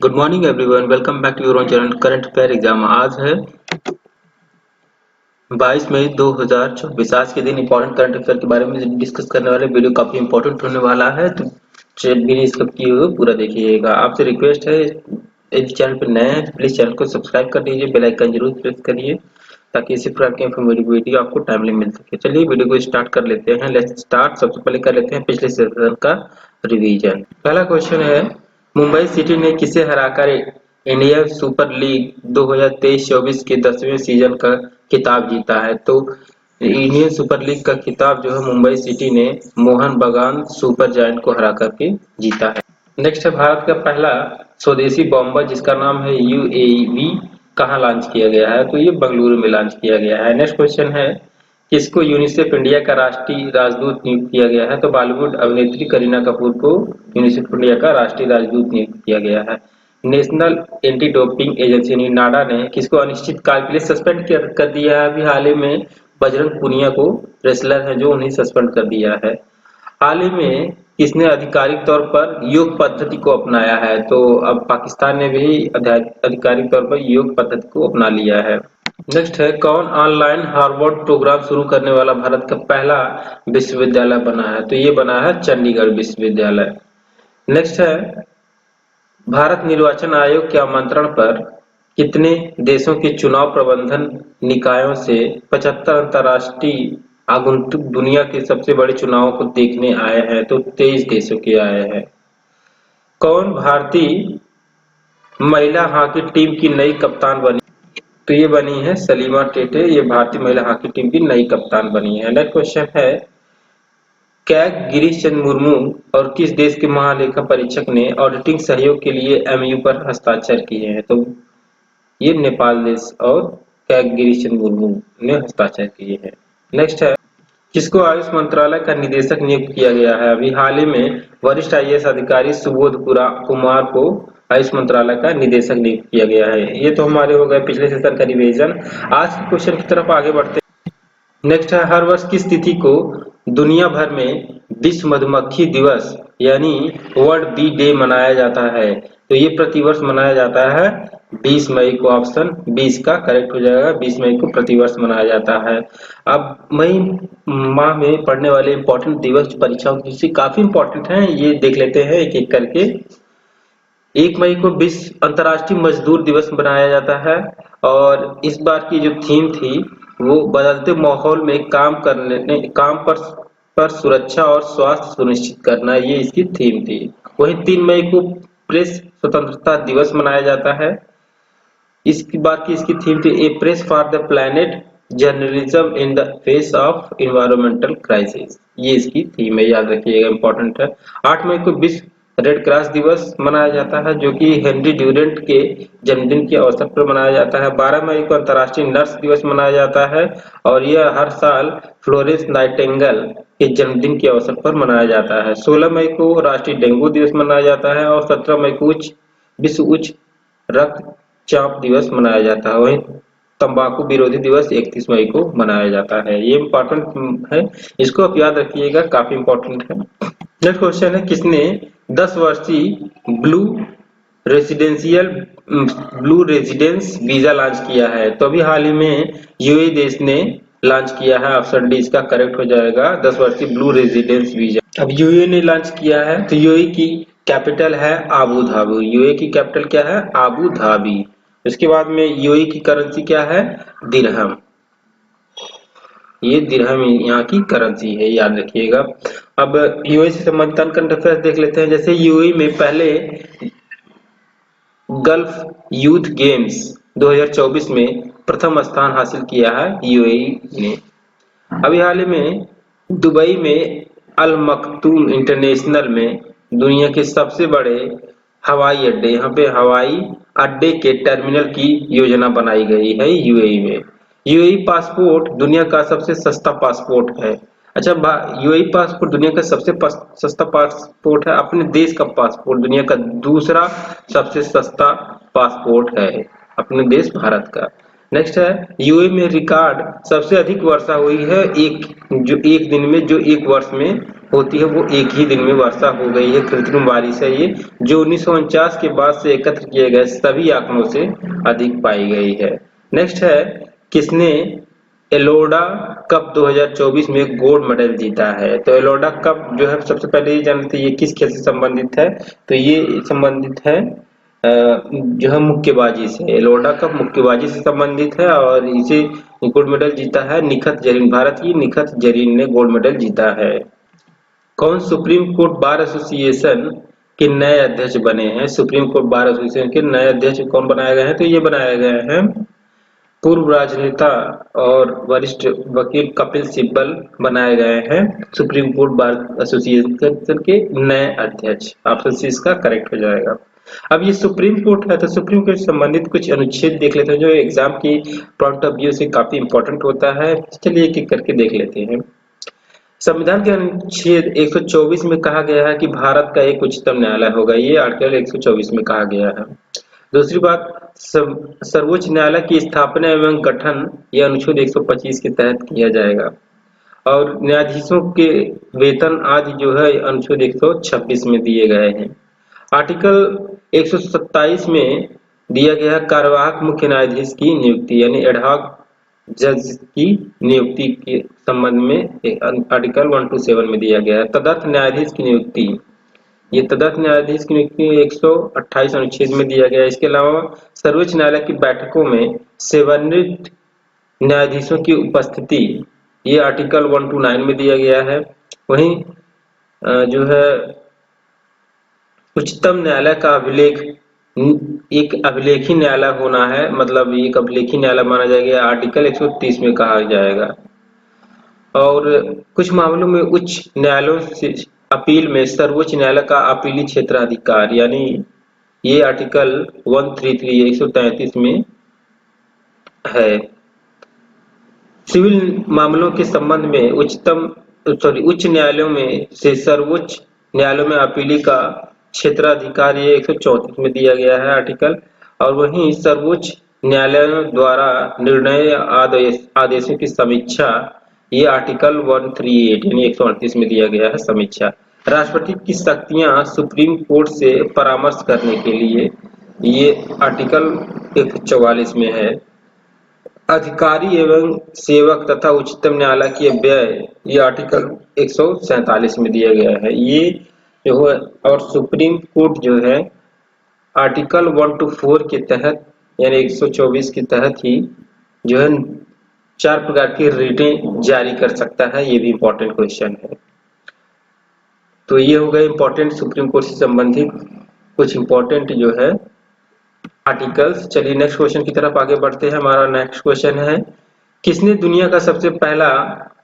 Good morning everyone, welcome back to your own channel current affair exam. आज है 22 मई 2024। आज के दिन इंपॉर्टेंट करंट अफेयर के बारे में डिस्कस करने वाले वीडियो काफी इंपॉर्टेंट होने वाला है, तो वीडियो स्किप किए हुए पूरा देखिएगा। आपसे रिक्वेस्ट है, यदि चैनल पर नए हैं तो प्लीज चैनल को सब्सक्राइब कर दीजिए, बेल आइकन जरूर प्रेस करिए ताकि इसी प्रकार की इंफॉर्मेटिव वीडियो आपको टाइमली मिल सके। चलिए वीडियो को स्टार्ट कर लेते हैं। Let's start. सबसे पहले कर लेते हैं पिछले सेशन का रिवीजन। पहला क्वेश्चन है, मुंबई सिटी ने किसे हराकर इंडियन सुपर लीग 2023-24 के 10वें सीजन का खिताब जीता है? तो इंडियन सुपर लीग का खिताब जो है मुंबई सिटी ने मोहन बगान सुपर जायंट को हरा करके जीता है। नेक्स्ट है, भारत का पहला स्वदेशी बॉम्बर जिसका नाम है यूएवी कहाँ लॉन्च किया गया है? तो ये बेंगलुरु में लॉन्च किया गया है। नेक्स्ट क्वेश्चन है, किसको यूनिसेफ इंडिया का राष्ट्रीय राजदूत नियुक्त किया गया है? तो बॉलीवुड अभिनेत्री करीना कपूर को यूनिसेफ इंडिया का राष्ट्रीय राजदूत नियुक्त किया गया है। नेशनल एंटी डोपिंग एजेंसी यानी नाडा ने किसको अनिश्चितकाल के लिए सस्पेंड कर दिया है? अभी हाल ही में बजरंग पुनिया को, रेसलर है जो, उन्हें सस्पेंड कर दिया है। हाल ही में किसने आधिकारिक तौर पर योग पद्धति को अपनाया है? तो अब पाकिस्तान ने भी आधिकारिक तौर पर योग पद्धति को अपना लिया है। नेक्स्ट है, कौन ऑनलाइन हार्वर्ड प्रोग्राम शुरू करने वाला भारत का पहला विश्वविद्यालय बना है? तो ये बना है चंडीगढ़ विश्वविद्यालय। नेक्स्ट है, भारत निर्वाचन आयोग के आमंत्रण पर कितने देशों के चुनाव प्रबंधन निकायों से 75 अंतर्राष्ट्रीय आगंतुक दुनिया के सबसे बड़े चुनावों को देखने आए हैं? तो 23 देशों के आए हैं। कौन भारतीय महिला हॉकी टीम की नई कप्तान बनी? तो ये बनी है सलीमा टेटे, ये भारतीय महिला हॉकी टीम की नई कप्तान बनी है। नेक्स्ट क्वेश्चन है, कैग गिरीश चंद्र मुर्मू और किस देश के महालेखा परीक्षक ने ऑडिटिंग सहयोग के लिए एमयू पर हस्ताक्षर किए हैं? तो ये नेपाल देश और कैग गिरीश चंद्र मुर्मू ने हस्ताक्षर किए हैं। नेक्स्ट है, किसको आयुष मंत्रालय का निदेशक नियुक्त किया गया है? अभी हाल ही में वरिष्ठ आईएएस अधिकारी सुबोध कुमार को आयुष मंत्रालय का निदेशक नियुक्त किया गया है। ये तो हमारे हो गए पिछले सेशन का रिवीजन। आज के क्वेश्चन की तरफ आगे बढ़ते हैं। नेक्स्ट है, हर वर्ष किस तिथि को दुनिया भर में विश्व मधुमक्खी दिवस यानी वर्ल्ड बी डे मनाया जाता है? तो ये प्रतिवर्ष मनाया जाता है 20 मई को। ऑप्शन 20 का करेक्ट हो जाएगा। 20 मई को प्रतिवर्ष मनाया जाता है। अब मई माह में पढ़ने वाले इंपॉर्टेंट दिवस परीक्षाओं की काफी इंपॉर्टेंट हैं, ये देख लेते हैं एक एक करके। 1 मई को विश्व अंतर्राष्ट्रीय मजदूर दिवस मनाया जाता है और इस बार की जो थीम थी वो बदलते माहौल में काम पर सुरक्षा और स्वास्थ्य सुनिश्चित करना, ये इसकी थीम थी। वहीं 3 मई को प्रेस स्वतंत्रता दिवस मनाया जाता है। इसकी बात की इसकी थीम थी a press for the planet, journalism in the face of environmental crisis, ये इसकी थीम है, याद रखिएगा, इंपॉर्टेंट है। 8 मई को विश्व रेड क्रॉस दिवस मनाया जाता है जो कि हेनरी ड्यूरेंट के जन्मदिन के अवसर पर मनाया जाता है। 12 मई को अंतर्राष्ट्रीय नर्स दिवस मनाया जाता है और यह हर साल फ्लोरेंस नाइटिंगेल के जन्मदिन के अवसर पर मनाया जाता है। 16 मई को राष्ट्रीय डेंगू दिवस मनाया जाता है और 17 मई को विश्व उच्च रक्तचाप दिवस मनाया जाता है। वहीं तंबाकू विरोधी दिवस 31 मई को मनाया जाता है। ये इंपॉर्टेंट है, इसको आप याद रखिएगा, काफी इंपॉर्टेंट है। नेक्स्ट क्वेश्चन है, किसने 10 वर्षीय ब्लू रेजिडेंस वीजा लॉन्च किया है? तो अभी हाल ही में यूएई देश ने लॉन्च किया है। ऑप्शन डी इसका करेक्ट हो जाएगा, 10 वर्षीय ब्लू रेजिडेंस वीजा। अब यूएई ने लॉन्च किया है तो यूएई की कैपिटल है आबू धाबी। यूएई की कैपिटल क्या है? Abu Dhabi. उसके बाद में यूएई की करेंसी क्या है? दिरहम। ये दिरहम यहाँ की करेंसी है, याद रखिएगा। अब यूएई से संबंधित करंट अफेयर्स देख लेते हैं। जैसे यूएई में पहले गल्फ यूथ गेम्स 2024 में प्रथम स्थान हासिल किया है यूएई ने। अभी हाल ही में दुबई में अल मखतूम इंटरनेशनल में दुनिया के सबसे बड़े हवाई अड्डे, यहाँ पे हवाई अड्डे के टर्मिनल की योजना बनाई गई है यूएई में। यूएई पासपोर्ट दुनिया का सबसे सस्ता पासपोर्ट है। अच्छा, यूएई पासपोर्ट दुनिया का सबसे सस्ता पासपोर्ट है। अपने देश का पासपोर्ट दुनिया का दूसरा सबसे सस्ता पासपोर्ट है, अपने देश भारत का। नेक्स्ट है, यूएई में रिकॉर्ड सबसे अधिक वर्षा हुई है एक दिन में, जो एक वर्ष में होती है वो एक ही दिन में वर्षा हो गई है, कृत्रिम बारिश है ये, जो 1949 के बाद से एकत्र किए गए सभी आंकड़ों से अधिक पाई गई है। नेक्स्ट है, किसने एलोडा कप 2024 में गोल्ड मेडल जीता है? तो एलोडा कप जो है, सबसे पहले ये जानते हैं ये किस खेल से संबंधित है? तो ये संबंधित है जो है मुक्केबाजी से। एलोडा कप मुक्केबाजी से संबंधित है और इसे गोल्ड मेडल जीता है निखत जरीन, भारत की निखत जरीन ने गोल्ड मेडल जीता है। कौन सुप्रीम कोर्ट बार एसोसिएशन के नए अध्यक्ष बने हैं? सुप्रीम कोर्ट बार एसोसिएशन के नए अध्यक्ष कौन बनाए गए हैं? तो ये बनाए गए हैं पूर्व राजनेता और वरिष्ठ वकील कपिल सिब्बल बनाए गए हैं सुप्रीम कोर्ट बार एसोसिएशन के नए अध्यक्ष। ऑप्शन सी इसका करेक्ट हो जाएगा। अब ये सुप्रीम कोर्ट है तो सुप्रीम कोर्ट से संबंधित कुछ अनुच्छेद देख लेते हैं जो एग्जाम की पॉइंट ऑफ व्यू से काफी इंपॉर्टेंट होता है। चलिए एक एक करके देख लेते हैं। संविधान के अनुच्छेद 124 में कहा गया है कि भारत का एक उच्चतम न्यायालय होगा, ये आर्टिकल 124 में कहा गया है। दूसरी बात, सर्वोच्च न्यायालय की स्थापना एवं गठन यह अनुच्छेद 125 के तहत किया जाएगा और न्यायाधीशों के वेतन आदि जो है अनुच्छेद 126 में दिए गए हैं। आर्टिकल 127 में दिया गया है कार्यवाहक मुख्य न्यायाधीश की नियुक्ति यानी एडहॉक जज की नियुक्ति के संबंध में आर्टिकल 127 में दिया गया है। तदर्थ न्यायाधीश की नियुक्ति, ये तदर्थ न्यायाधीश की नियुक्ति 128 अनुच्छेद में दिया गया है। इसके अलावा सर्वोच्च न्यायालय की बैठकों में सेवानिवृत्त न्यायाधीशों की उपस्थिति, ये आर्टिकल 129 में दिया गया है। वहीं जो है उच्चतम न्यायालय का अभिलेख एक अभिलेखी न्यायालय होना है, मतलब एक अभिलेखी न्यायालय माना जाएगा, आर्टिकल 130 में कहा जाएगा। और कुछ मामलों में उच्च न्यायालयों से अपील में सर्वोच्च न्यायालय का अपीली क्षेत्राधिकार यानी ये आर्टिकल 133 133 में है। सिविल मामलों के संबंध में उच्च न्यायालयों में से सर्वोच्च न्यायालयों में अपीली का क्षेत्राधिकार ये 134 में दिया गया है आर्टिकल। और वहीं सर्वोच्च न्यायालयों द्वारा निर्णय आदेशों की समीक्षा ये आर्टिकल 138 यानी 138 में दिया गया है समीक्षा। राष्ट्रपति की शक्तियां सुप्रीम कोर्ट से परामर्श करने के लिए ये आर्टिकल 144 में है। अधिकारी एवं सेवक तथा उच्चतम न्यायालय की व्यय ये आर्टिकल 147 में दिया गया है। ये जो है और सुप्रीम कोर्ट जो है आर्टिकल 124 के तहत यानी 124 के तहत ही जो है 4 प्रकार की रिटें जारी कर सकता है। ये भी इंपॉर्टेंट क्वेश्चन है। तो ये हो गए इंपॉर्टेंट सुप्रीम कोर्ट से संबंधित कुछ इंपॉर्टेंट जो है आर्टिकल्स। चलिए नेक्स्ट क्वेश्चन की तरफ आगे बढ़ते हैं। हमारा नेक्स्ट क्वेश्चन है, किसने दुनिया का सबसे पहला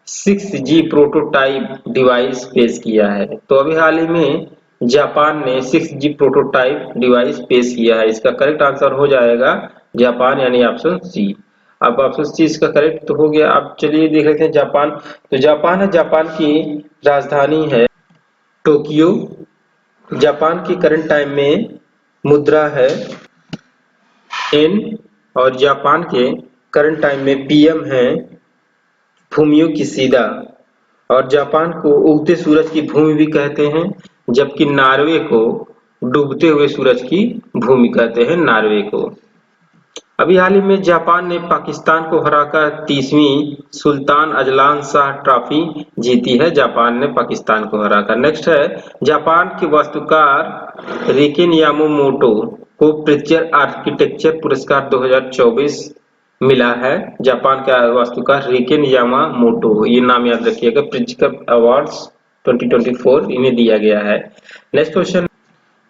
6G प्रोटोटाइप डिवाइस पेश किया है? तो अभी हाल ही में जापान ने 6G प्रोटोटाइप डिवाइस पेश किया है। इसका करेक्ट आंसर हो जाएगा जापान यानी ऑप्शन सी। अब ऑप्शन सी इसका करेक्ट तो हो गया। अब चलिए देख लेते हैं जापान। तो जापान है, जापान की राजधानी है टोक्यो। जापान की करंट टाइम में मुद्रा है एन और जापान के करंट टाइम में पीएम है फूमियो किशिदा। और जापान को उगते सूरज की भूमि भी कहते हैं, जबकि नॉर्वे को डूबते हुए सूरज की भूमि कहते हैं नॉर्वे को। अभी हाल ही में जापान ने पाकिस्तान को हराकर 30वीं सुल्तान अजलान शाह ट्रॉफी जीती है। जापान ने पाकिस्तान को हराकर। नेक्स्ट है, जापान के वास्तुकार रिकेन यामामोटो को प्रिट्जर आर्किटेक्चर पुरस्कार 2024 मिला है। जापान का वास्तुकार रिकेन यामामोटो, ये नाम याद रखिएगा। प्रिट्जर अवार्ड्स 2024 इन्हें दिया गया है। नेक्स्ट क्वेश्चन,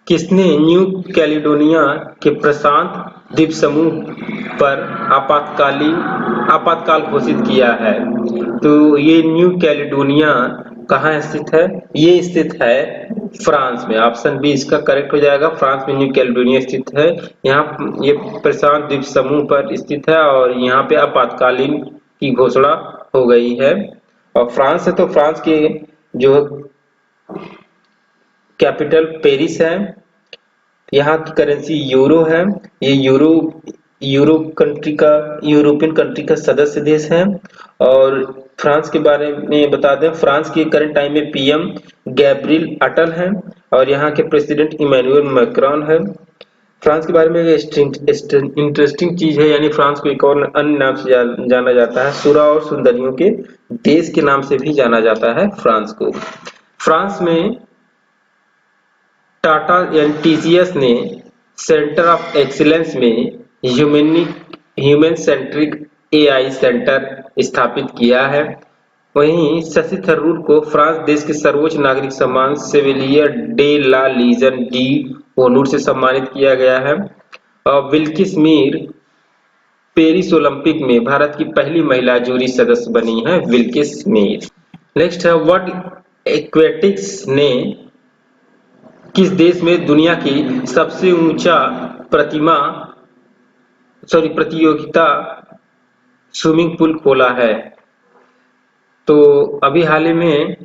किसने न्यू कैलिडोनिया के प्रशांत द्वीप समूह पर आपातकाल घोषित किया है? तो ये न्यू कैलिडोनिया कहाँ स्थित है? ये स्थित है फ्रांस में। ऑप्शन बी इसका करेक्ट हो जाएगा। फ्रांस में न्यू कैलिडोनिया स्थित है। यहाँ ये प्रशांत द्वीप समूह पर स्थित है और यहाँ पे आपातकालीन की घोषणा हो गई है। और फ्रांस है तो फ्रांस के जो कैपिटल पेरिस है। यहाँ की करेंसी यूरो है। ये यूरोपियन कंट्री का सदस्य देश है। और फ्रांस के बारे में बता दें, फ्रांस के करंट टाइम में पीएम गैब्रियल अटल हैं और यहाँ के प्रेसिडेंट इमैनुअल मैक्रोन है। फ्रांस के बारे में इंटरेस्टिंग चीज है, यानी फ्रांस को एक और अन्य नाम से जाना जाता है, सुरा और सुंदरियों के देश के नाम से भी जाना जाता है फ्रांस को। फ्रांस में टाटा यानी टीसीएस ने सेंटर ऑफ एक्सीलेंस में ह्यूमन सेंट्रिक एआई सेंटर स्थापित किया है। वहीं शशि थरूर को फ्रांस देश के सर्वोच्च नागरिक सम्मान सेविलियर डे ला लीजन डी ओनूर से सम्मानित किया गया है। और बिल्किस मीर पेरिस ओलंपिक में भारत की पहली महिला जूरी सदस्य बनी है, बिल्किस मीर। नेक्स्ट है, वर्ल्ड एक्वेटिक्स ने किस देश में दुनिया की सबसे ऊंचा प्रतियोगिता स्विमिंग पूल खोला है? तो अभी हाल ही में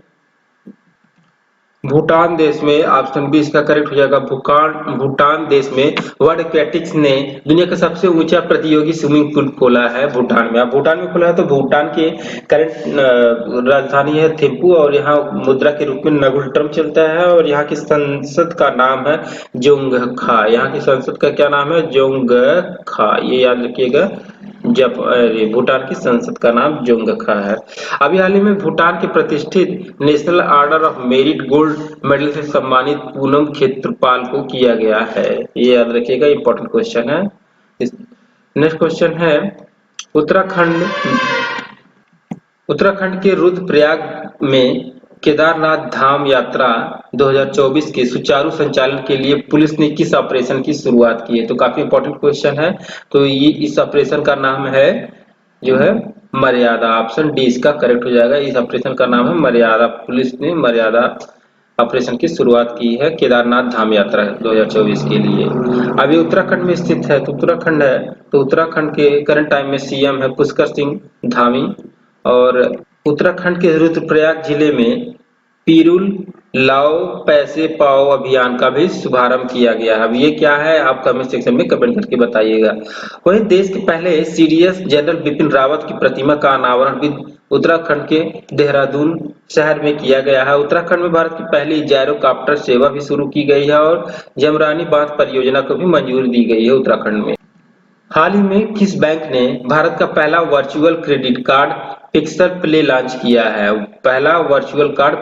भूटान देश में, ऑप्शन बी इसका करेक्ट हो जाएगा। भूटान देश में वर्ल्ड एक्वेटिक्स ने दुनिया का सबसे ऊंचा प्रतियोगी स्विमिंग पूल खोला है भूटान में। अब भूटान में खोला है तो भूटान के करंट राजधानी है थिम्पू और यहाँ मुद्रा के रूप में नगुल चलता है और यहाँ की संसद का नाम है जोंगखा। यहाँ की संसद का क्या नाम है? जोंगखा, ये याद रखिएगा। जब भूटान की संसद का नाम जोंगखा है। अभी हाल ही में भूटान के प्रतिष्ठित national order of merit gold medal से सम्मानित पूनम खेत्रपाल को किया गया है, ये याद रखिएगा, इंपॉर्टेंट क्वेश्चन है। नेक्स्ट क्वेश्चन है, उत्तराखंड उत्तराखंड के रुद्रप्रयाग में केदारनाथ धाम यात्रा 2024 के सुचारू संचालन के लिए पुलिस ने किस ऑपरेशन की शुरुआत की है? तो काफी इंपॉर्टेंट क्वेश्चन है। तो ये इस ऑपरेशन का नाम है जो है मर्यादा। ऑप्शन डी इसका करेक्ट हो जाएगा। इस ऑपरेशन का नाम है मर्यादा। पुलिस ने मर्यादा ऑपरेशन की शुरुआत की है केदारनाथ धाम यात्रा 2024 के लिए। अभी उत्तराखंड में स्थित है, तो उत्तराखंड है, तो उत्तराखंड के करंट टाइम में सीएम है पुष्कर सिंह धामी। और उत्तराखंड के रुद्रप्रयाग जिले में पीरुल लाओ पैसे पाओ अभियान का भी शुभारंभ किया गया है। अब ये क्या है, आप कमेंट सेक्शन में कमेंट करके बताइएगा। वहीं देश के पहले सीडीएस जनरल बिपिन रावत की प्रतिमा का अनावरण भी उत्तराखंड के देहरादून शहर में किया गया है। उत्तराखंड में भारत की पहली जायरोकॉप्टर सेवा भी शुरू की गई है और जमरानी बांध परियोजना को भी मंजूरी दी गई है उत्तराखंड में। हाल ही में किस बैंक ने भारत का पहला virtual credit card pixel play launch किया है? पहला वर्चुअल कार्ड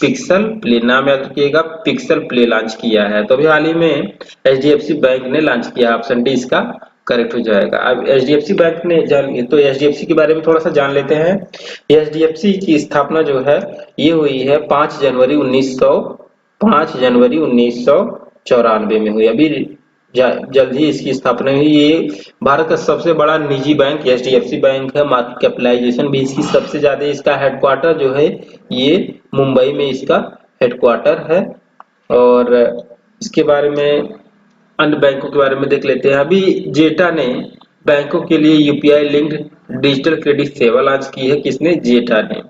पिक्सल प्ले, नाम याद रखिएगा, पिक्सल प्ले लॉन्च किया है। तो अभी हाल ही में एचडीएफसी बैंक ने लॉन्च किया। ऑप्शन डी इसका करेक्ट हो जाएगा। अब एचडीएफसी बैंक ने तो एचडीएफसी के बारे में थोड़ा सा जान लेते हैं। एचडीएफसी की स्थापना जो है ये हुई है 5 जनवरी 1994 में हुई। अभी जल्द ही इसकी स्थापना हुई। ये भारत का सबसे बड़ा निजी बैंक एचडीएफसी बैंक है। मार्केट कैपिटलाइजेशन भी इसकी सबसे ज्यादा। इसका हेडक्वार्टर जो है ये मुंबई में इसका हेडक्वार्टर है। और इसके बारे में अन्य बैंकों के बारे में देख लेते हैं। अभी जेटा ने बैंकों के लिए यूपीआई लिंक्ड डिजिटल क्रेडिट सेवा लॉन्च की है। किसने? जेटा ने।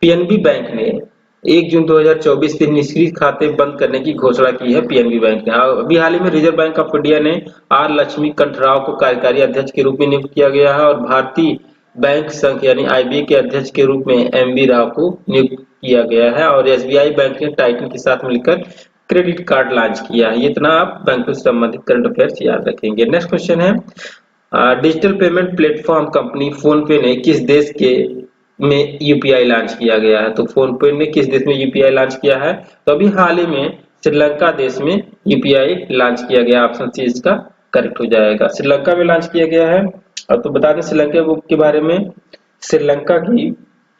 पीएनबी बैंक ने 1 जून 2024 से निष्क्रिय खाते बंद करने की घोषणा की है। पीएनबी बैंक ने। अभी हाल ही में रिजर्व बैंक ऑफ इंडिया ने आर लक्ष्मी कंठराव को कार्यकारी अध्यक्ष के रूप में नियुक्त किया गया है और भारतीय बैंक संघ यानी आईबीए के अध्यक्ष के रूप में एमबी राव को नियुक्त किया गया है। और एसबीआई बैंक ने टाइटन के साथ मिलकर क्रेडिट कार्ड लॉन्च किया है। इतना आप बैंकों से संबंधित करंट अफेयर्स याद रखेंगे। नेक्स्ट क्वेश्चन है, digital payment platform company phone पे ने किस देश के में यूपीआई लॉन्च किया गया है? तो फोन पे ने किस देश में यूपीआई लॉन्च किया है? तो अभी हाल ही में श्रीलंका देश में यूपीआई लॉन्च किया गया। ऑप्शन सी इसका करेक्ट हो जाएगा। श्रीलंका में लॉन्च किया गया है। अब तो बता दें श्रीलंका के बारे में। श्रीलंका की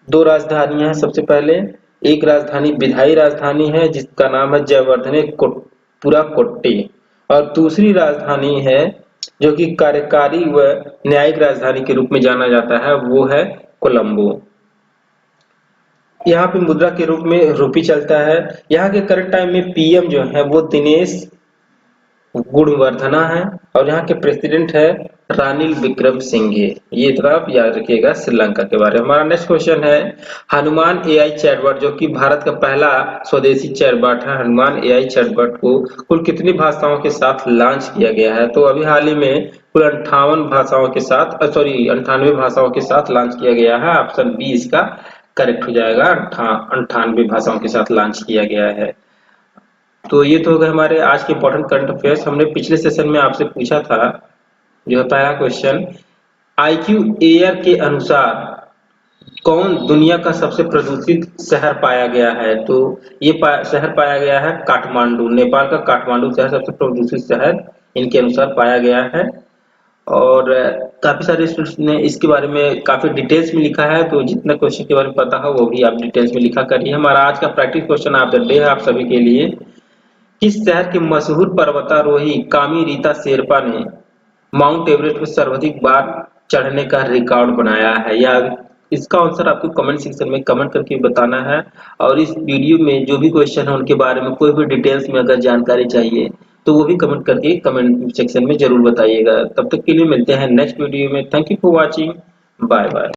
2 राजधानियां हैं। सबसे पहले एक राजधानी विधायी राजधानी है जिसका नाम है जयवर्धने पुरा कोट्टी, और दूसरी राजधानी है जो कि कार्यकारी व न्यायिक राजधानी के रूप में जाना जाता है, वो है कोलंबो। यहाँ पे मुद्रा के रूप में रूपी चलता है। यहाँ के करंट टाइम में पीएम जो है वो दिनेश गुणवर्धना है और यहाँ के प्रेसिडेंट है रानिल विक्रम सिंघे। ये इतना आप याद रखिएगा श्रीलंका के बारे में। हमारा नेक्स्ट क्वेश्चन है हनुमान एआई चैटबॉट, जो कि भारत का पहला स्वदेशी चैटबॉट है। हनुमान एआई चैटबॉट को कुल कितनी भाषाओं के साथ लॉन्च किया गया है? तो अभी हाल ही में कुल 58 भाषाओं के साथ 98 भाषाओं के साथ लॉन्च किया गया है। ऑप्शन बी इसका करेक्ट हो जाएगा। 98 भाषाओं के साथ लॉन्च किया गया है। तो ये तो हो गए हमारे आज के इंपॉर्टेंट करंट अफेयर्स। हमने पिछले सेशन में आपसे पूछा था, जो है पहला क्वेश्चन, आईक्यू एयर के अनुसार कौन दुनिया का सबसे प्रदूषित शहर पाया गया है? तो ये शहर पाया गया है काठमांडू। नेपाल का काठमांडू शहर सबसे प्रदूषित शहर इनके अनुसार पाया गया है। और काफी सारे स्टूडेंट्स ने इसके बारे में काफी डिटेल्स में लिखा है, तो जितना क्वेश्चन के बारे में पता हो वो भी आप डिटेल्स में लिखा करिए। हमारा आज का practice question of the day है आप सभी के लिए, किस शहर के मशहूर पर्वतारोही कामी रीता शेरपा ने माउंट एवरेस्ट पर सर्वाधिक बार चढ़ने का रिकॉर्ड बनाया है? या इसका आंसर आपको कमेंट सेक्शन में कमेंट करके बताना है। और इस वीडियो में जो भी क्वेश्चन है उनके बारे में कोई भी डिटेल्स में अगर जानकारी चाहिए तो वो भी कमेंट करके कमेंट सेक्शन में जरूर बताइएगा। तब तक के लिए मिलते हैं नेक्स्ट वीडियो में। Thank you for watching. Bye bye.